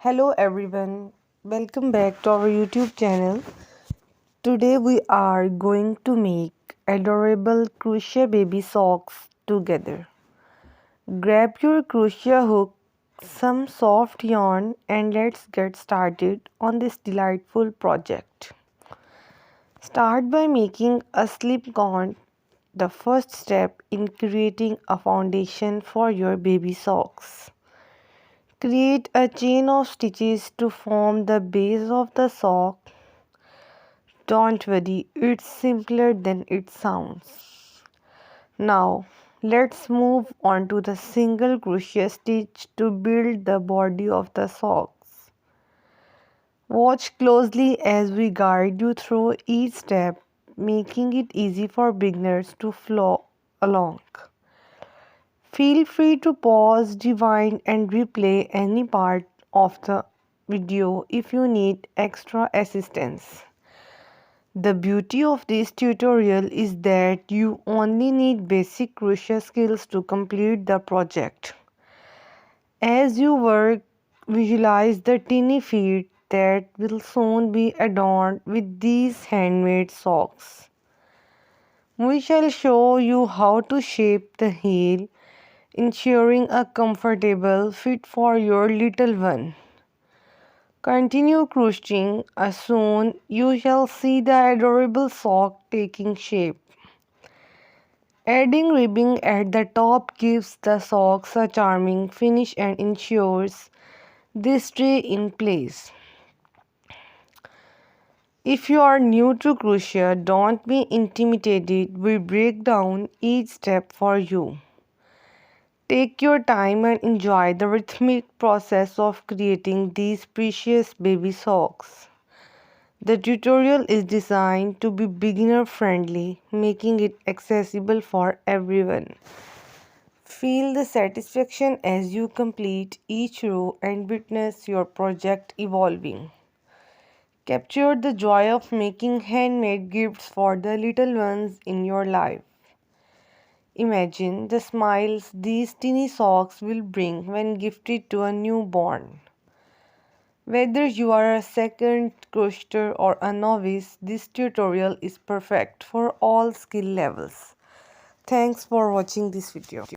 Hello everyone, welcome back to our YouTube channel. Today we are going to make adorable crochet baby socks together. Grab your crochet hook, some soft yarn and let's get started on this delightful project. Start by making a slip knot, the first step in creating a foundation for your baby socks. Create a chain of stitches to form the base of the sock. Don't worry, it's simpler than it sounds. Now, let's move on to the single crochet stitch to build the body of the socks. Watch closely as we guide you through each step, making it easy for beginners to follow along. Feel free to pause, rewind, and replay any part of the video if you need extra assistance. The beauty of this tutorial is that you only need basic crochet skills to complete the project. As you work, visualize the tiny feet that will soon be adorned with these handmade socks. We shall show you how to shape the heel, ensuring a comfortable fit for your little one. Continue crocheting, as soon you shall see the adorable sock taking shape. Adding ribbing at the top gives the socks a charming finish and ensures they stay in place. If you are new to crochet, don't be intimidated. We break down each step for you. Take your time and enjoy the rhythmic process of creating these precious baby socks. The tutorial is designed to be beginner friendly, making it accessible for everyone. Feel the satisfaction as you complete each row and witness your project evolving. Capture the joy of making handmade gifts for the little ones in your life. Imagine the smiles these tiny socks will bring when gifted to a newborn. Whether you are a second crocheter or a novice, this tutorial is perfect for all skill levels. Thanks for watching this video.